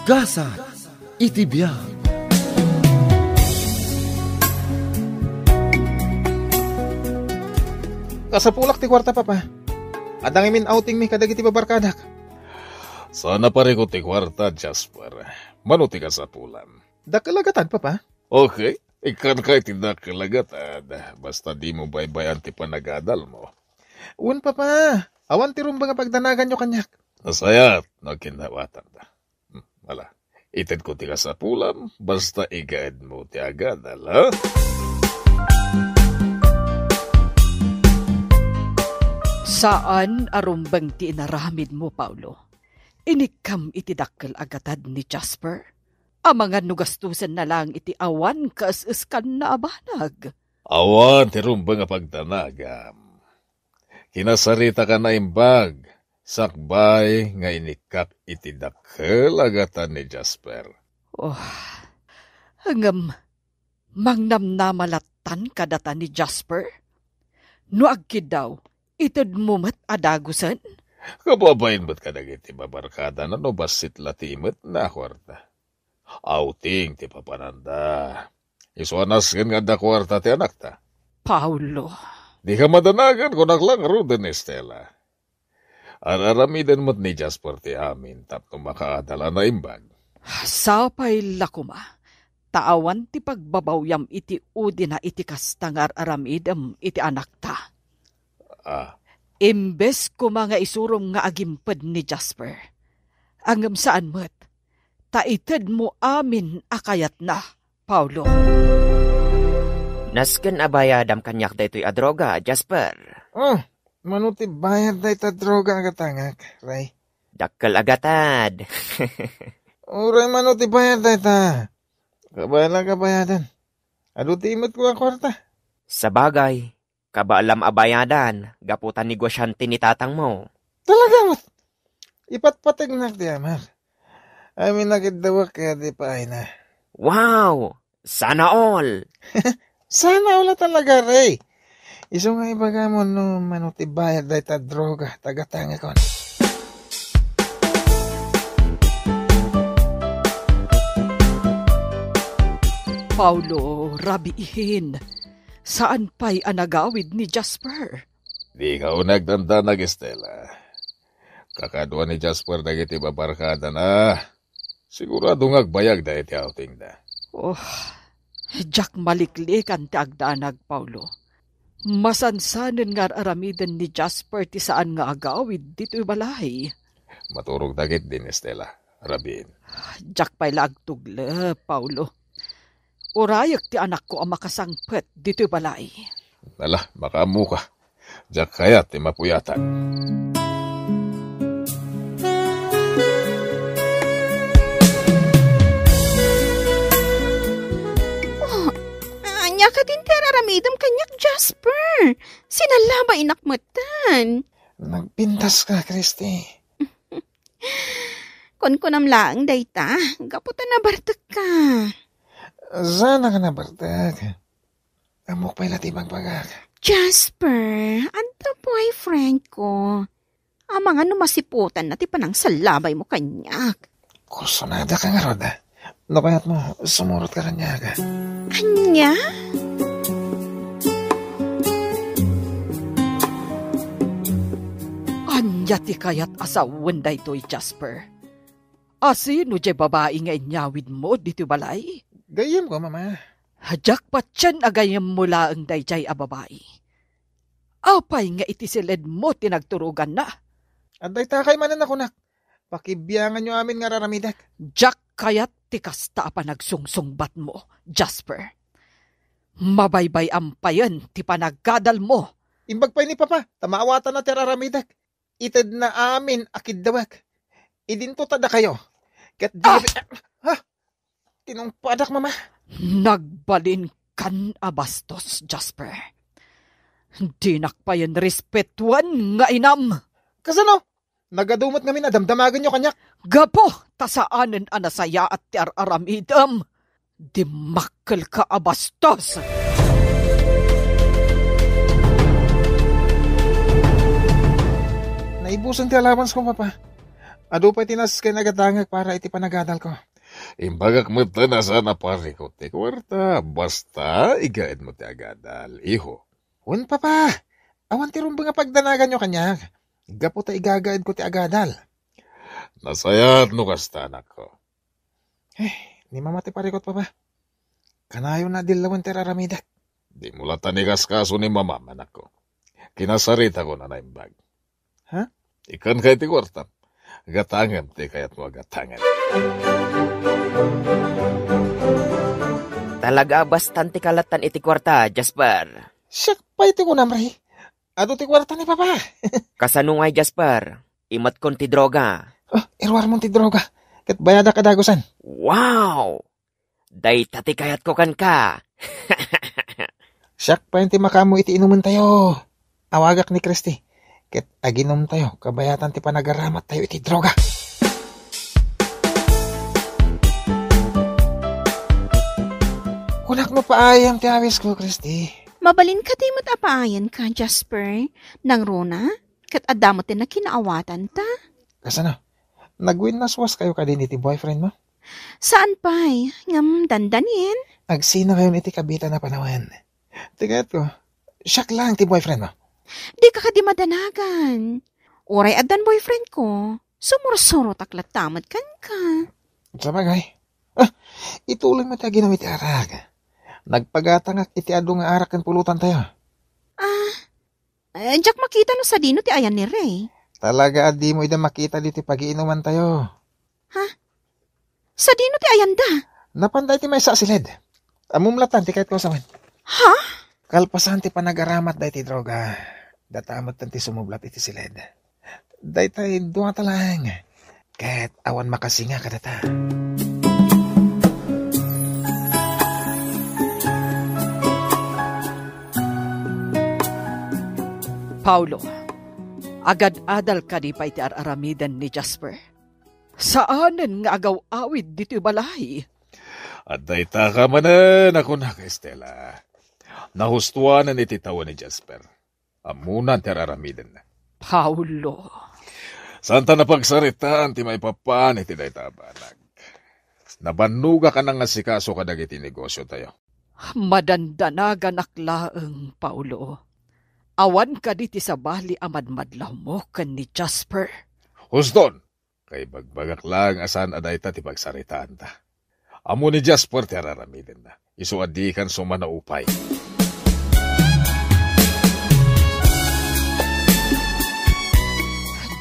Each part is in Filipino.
Gasa iti biyak. Kasapulak ti kwarta papa. Adang imin outing mi kadagiti babarkadak. Sana pare ko ti kwarta, Jasper. Mano ti kasapulan. Dakalagatan papa. Okay, ikan ka ti dakalagatan. Basta di mo baybayan ti panagadal mo. Un papa. Awan ti rumba nga pagdanagan nyo kanyak. Nasayat, nagkinawatan da. Wala, ited ko ti kasapulan. Basta igaad mo ti agadal, ha? Saan arumbang ti inaramid mo, Paulo? Inikam iti dakkel agatad ni Jasper? Amangan no gastusan na lang iti awan kaas-iskan na abanag. Awan, ti rumba nga pagdanagam. Kinasarita ka na imbag. Sakbay nga inikak iti dakkel agatan ni Jasper. Oh, hangam mangnamnamalatan kadata ni Jasper? No agkid daw, ited mo mat adagusan? Kababayin ba't ka nagiti babarkada na no basit latimet na kwarta? Outing ti papananda. Isuanas nga da kwarta ti anak ta. Paulo. Di ka madanagan kung naklang ruden Estela. Araramidan mo't ni Jasper ti amin tapno makaadala na imbag. Sapay lakuma. Taawan ti pagbabawyam iti udi na iti kastangar aramidam iti anak ta. Imbes ko mga isurong nga agimpad ni Jasper. Angam saan mo't, taited mo amin akayat na, Paulo. Nasken abayadam kanyak daytoy adroga, Jasper. Manuti bayad day ta droga agatangak, Ray. Dakkel agatad. Uray manuti bayad day ta. Kabayalan kabayadan. Aduti imot ko ang kwarta. Sa bagay, kabaalam abayadan, gaputan negosyante ni tatang mo. Talaga mat. Ipatpatig na di amar. Amin nakidawak kaya di pa ay na. Wow! Sana all! Sana wala talaga, Ray. Iso nga ibaga mo no manuti bayad day ta droga tagatanga kon. Paulo, rabiihin. Saan pa'y anagawid ni Jasper? Di ka unagdanda nag Estela. Kakadwa ni Jasper dagiti babarkada na. Sigurado ngagbayag da iti outing da. Oh, jak maliklikan ti agdanag, Paulo. Masansanen nga aramidan ni Jasper ti saan nga agawid dito'y balay. Maturog dagit din Estela, rabin. Jak pa'y lagtugle, Paulo. Urayak ti anak ko ang makasangpet dito'y balay. Nala, makamu ka. Diyak kaya ti mapuyatan. Anya ka din teraramidam kanyak, Jasper. Sinalaba inakmatan. Nagpintas ka, Christy. Kunkunam laang dayta. Gaputan na bartak ka. Sana ka na bartak. Amok pa'y latibang pagak. Jasper, anta boyfriend ko. Amang ano masiputan na ti panang salabay mo kanyak. Kusunada ka nga, Roda. Napayat mo, sumurot ka kanya ka. Anya? Anya ti kayat asawan da ito'y Jasper. Asino jay babae nga inyawid mo dito balay? Gayem ko, mama. Hadyak pa tiyan agayam mula ang dayjay a babae. Apay nga itisilid mo tinagturugan na. Anday takay manan ako nak. Pakibiyangan nyo amin nga raramidak. Jak kayat ti kasta pa nagsungsungbat mo, Jasper. Mabaybay ampayan ti panaggadal mo. Imbag pa ni Papa, tamawatan na ti raramidak. Ited na amin akid dawak. Idinto tada kayo. Kat di... Ha? Tinungpadak, mama. Nagbalin kan abastos, Jasper. Di nakpayan respetuan nga inam. Kasano? Nagadumot ngamin adamdamagan nyo kanyak. Gapo, tasaanen anasaya at ti aramidam. Di makkel ka abastos. Naibusan ti alawans ko, Papa. Ado pa tinas kay nagatangag para iti panagadal ko. Imbagak mo na sana pare ko ti kwarta. Basta igaid mo ti agadal, iho. Un papa, awan ti rumbang nga pagdanagan nyo kanya. Gapo ta igagaid ko ti agadal. Nasayat no kasta anak ko. Ni mama ti parikot papa. Kanayo na dilawan ti raramidak. Di mula tanigas kaso ni mama, anak ko. Kinasarita ko na naimbag. Ha? Ikan kay ti kwarta. Gatangan ti kayat mo gatangan. Talaga bastante kalatan iti kwarta, Jasper. Siyak pa iti ko namray. Ado ti kwarta ni papa. Kasanungay, Jasper. Imat kon ti droga. Irwar mo ti droga. Kat bayada kadagosan. Wow! Day tati kayat ko kan ka. Siyak pa ti makamu iti inuman tayo. Awagak ni Christy. Ket aginom tayo, kabayatan ti panagaramat tayo iti droga. Kunak mo paayam ti awis ko, Christy. Mabalin ka ti matapaayan ka, Jasper. Nang Rona, kat adamo ti na kinaawatan ta. Kasano? Nagwinaswas kayo ka din iti boyfriend mo? Saan pa'y? Ngam dandanin? Agsina kayo iti kabita na panawan. Tigat ko, siyak lang ti boyfriend mo. Di ka di madanagan. Oray adan boyfriend ko. Sumurusuro taklat tamad kan ka. Sa bagay. Ituloy mo tayo ginamit arak. Nagpagatangak iti ado nga arak kan pulutan tayo. Diyak makita no sa dino ti ayan ni Ray. Talaga di mo ida makita dito pag-iinuman tayo. Sa dino ti ayan da? Napanday ti may sa silid. Amumlatan ti kahit ko saman. Ha? Kalpasan ti panagaramat day ti droga. Datamot ti sumublat iti silid. Day tay dunga talang. Kahit awan makasinga kadata. Paulo, agad-adal ka di pa iti aramidan ni Jasper. Saanen nga agaw-awid dito balay? At dayta ka manan ako na ka, Estela. Nahustuanan iti tawa ni Jasper. Amunan ti aramidan na. Paulo. Santa na pagsaritaan ti may papaan iti dayta banag. Nabanuga ka nang asikaso kadag iti negosyo tayo. Madandanagan aklaeng, Paulo. Awan ka diti sa bali amadmadlaw mo kan ni Jasper. Huston, kay bagbagak lang asan adayta ti pagsaritaan ta. Amo ni Jasper ti araramiden na. Isuadikan sumana upay.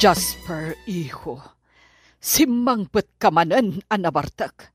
Jasper, iho, simmangpet ka manen anabartak.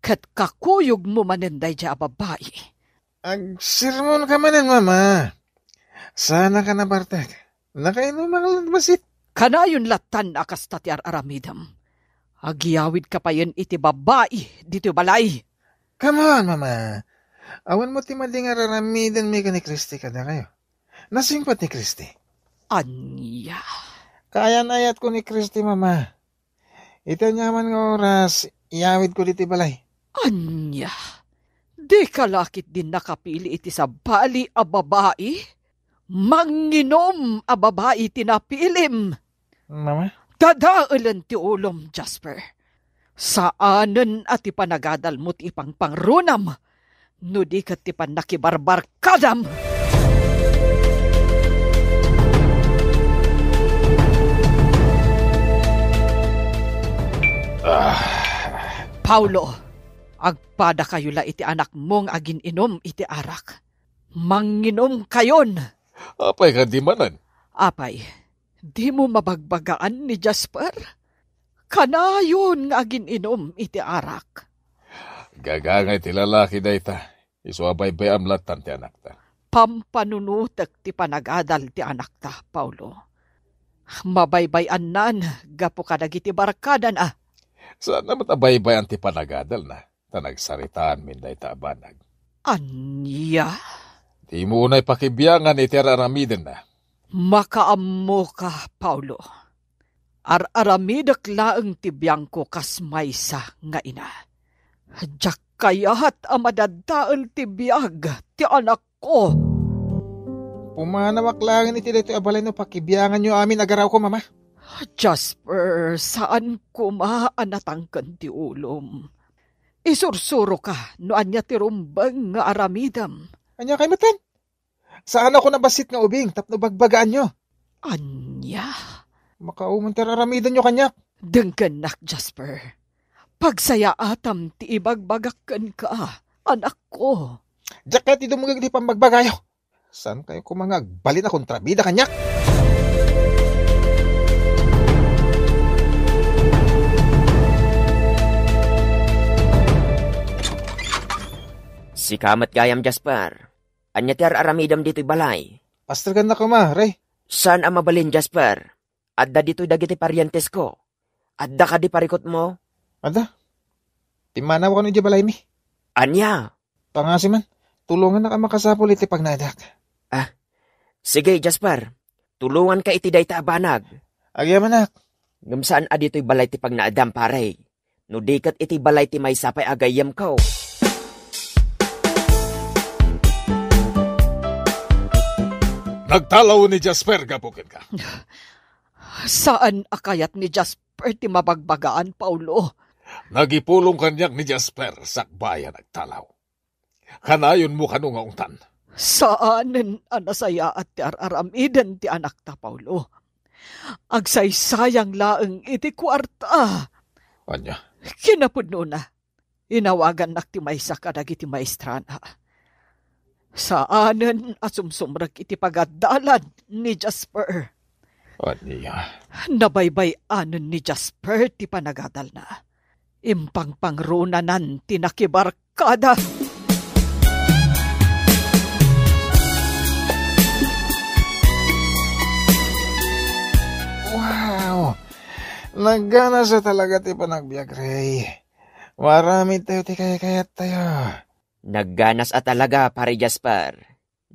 Kat kakuyog mo manen day dya babae. Agsirmon ka manan, mama. Sana ka na, Bartek. Nakainom ang basit. Kanayon latan akas tatiar aramidam. Agiyawid ka pa yun iti babae dito balay. Come on, mama. Awan mo ti mading araramidan mi ka ni Christy kada kayo. Nasingpat ni Christy. Anya. Kaya nayat ko ni Christy, mama. Ito nyaman nga oras, iyawid ko diti balay. Anya. Di kalakit din nakapili iti sa bali a babae? Manginom a babae tinapilim. Mama? Dadaalan ti ulom, Jasper. Saanen at ipanagadal mo't ipang pangrunam. No di kat tipan nakibarbar kadam. Paulo, agpada kayo la iti anak mong agin inom iti arak. Manginom kayon. Apay ka di manan. Apay, di mo mabagbagaan ni Jasper? Kanayon nga agin inom iti arak. Gagangay ti lalaki dayta. Isuabay bay amlatan ti anak ta. Pampanunutek ti panagadal ti anak ta, Paulo. Mabaybayan nan, gapo ka dagiti barkadan Saan naman abay-bay ang ti panagadal na? Tanagsaritaan min dayta abanag. Anya? Di mo unay pakibiyangan iti araramiden na. Makaammo ka, Paulo. Araramidak laeng tibiyang ko kas maysa nga ina. Diyak kayahat amadadtael tibiyag ti anak ko. Pumanawak lang iti dito abalay no pakibiyangan nyo amin agaraw ko, mama. Jasper, saan ko maanatangkan ti ulom? Isursuro ka, noan niya ti rumbang nga aramidam. Anya kay maten? Saan ako nabasit nga ubing, tapno bagbagaan nyo? Anya? Makauman teraramidan nyo kanyak. Dengganak, Jasper. Pagsaya atam ti ibagbagakan ka, anak ko. Diyak kaya ti dumugag di pambagbagayo. Saan kayo kumangag? Balin na kontrabida kanyak. Si kamat gayam Jasper. Anya ti aramidam dito'y balay. Pastragan na ko ma, Ray. Saan ang mabalin Jasper? Adda dito'y dagiti parientes ko. Adda ka di parikot mo? Ada? Timanaw ko ni balay mi. Anya? Pangasi man, tulungan na ka makasapol iti pagnadak. Sige Jasper, tulungan ka iti dayta abanag. Agya manak. Ngam saan adito'y balay ti pagnaadam pare? No dikat iti balay ti may sapay agayam ko. Nagtalaw ni Jasper, gapukin ka. Saan akayat ni Jasper ti mabagbagaan, Paulo? Nagipulong kanyak ni Jasper, sakbaya nagtalaw. Kanayon mo kanunga ungtan. Saanen anasaya at ti aramidan ti anak ta, Paulo? Agsaysayang laeng iti kwarta. Anya? Kinapudno na. Inawagan nak ti maysa kadag iti maestrana. Saanen asumsumrag iti pagadalan ni Jasper. Anya? Nabaybay-anon ni Jasper ti panagadal na. Impangpangrunanan ti nakibarkada. Wow! Nagana sa talaga ti panagbiag, Ray. Marami tayo ti kaya-kayat tayo. Nagganas at talaga pare Jasper.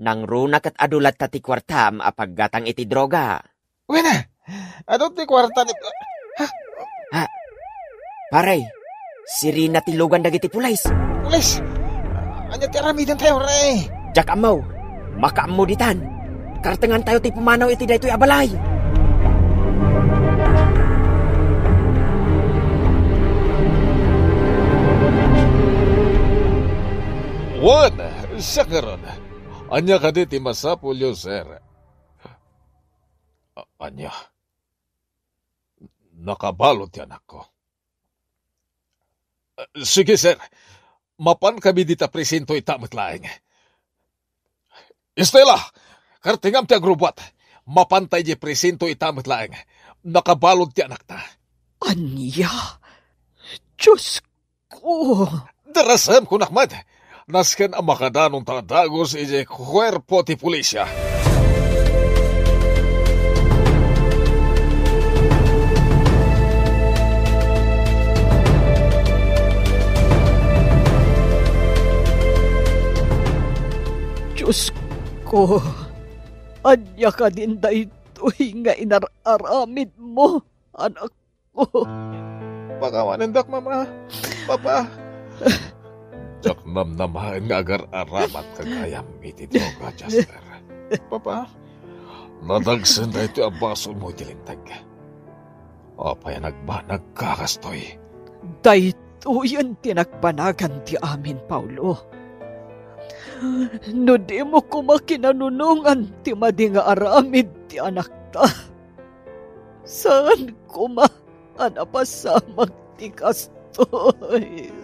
Nang runak at adulat ta ti kwartam apaggatang iti droga. Uy na! Ano ti kwarta ni... Pare, siri na tilugan dagiti pulays. Pulis! Anya ti aramidan tayo, Ray. Jak amaw, makaammo ditan. Kartengan tayo ti pumanaw iti daytoy abalay. Wan, siya karon. Anya ka di ti masapul yo, sir. Anya. Nakabalot yan ako. Sige, sir. Mapan kami dita presinto itamot laing. Estela, kartingam ti agrubat. Mapantay di presinto itamot laing. Nakabalot ti anak ta. Anya? Diyos ko! Darasam ko nakmad. Nasken ang makadanong tadagos ije kwerpo ti pulisya. Diyos ko! Anya ka din daytoy nga inararamid mo, anak ko. Pakawanindak, mama. Papa. Jak namnamahan nga agar aramat kagayam iti droga, Jasper. Papa. Nadagsan na ito ang basol mo itilintag. Apay nagkakastoy. Daytoy ang tinagpanagan ti amin, Paulo. No di mo ko makinanunungan ti madi nga aramid ti anak ta. Saan ko anapasamag ti kastoy?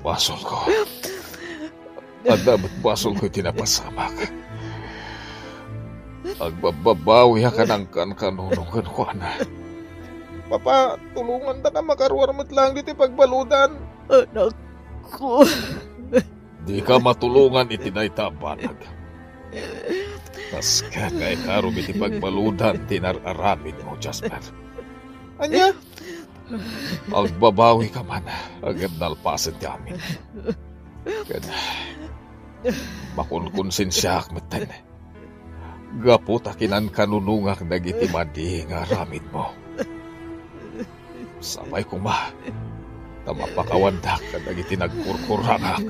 Basol ko. At dapat basol ko tinapasamak. Agbababawi ka ng kanunungan ko na. Papa, tulungan ta ka makaruarmat lang dito pagbaludan. Anak ko. Di ka matulungan itinaytabanag. Tas ka kay karum iti pagbaludan tinararamid mo, Jasper. Anya? Agbabawi ka man, agad nalpasan ti amin. Kada, makunkonsensyak matan. Gaputa kinan kanunungak dagiti madi nga ramid mo. Sabay kuma, tamapakawandak ka dagiti nagkurkurangak.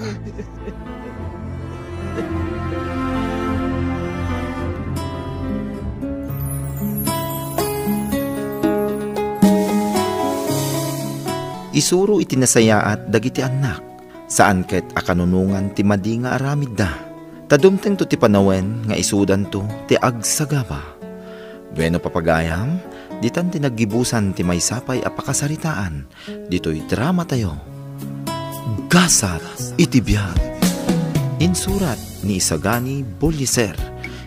Isuro iti nasayaat dagiti anak, saan ket akanunungan ti madi nga aramid da. Tadumteng to ti panawen nga isudan to ti agsagaba. Bueno papagayam, ditan ti naggibusan ti maysapay a pakasaritaan, dito'y drama tayo. Gasat iti biyag. Insurat ni Isagani Bolliser.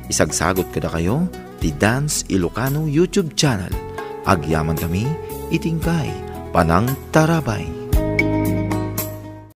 Isagsagot kada kayo ti Dance Ilocano YouTube channel. Agyaman kami itingkay Panang Tarabay.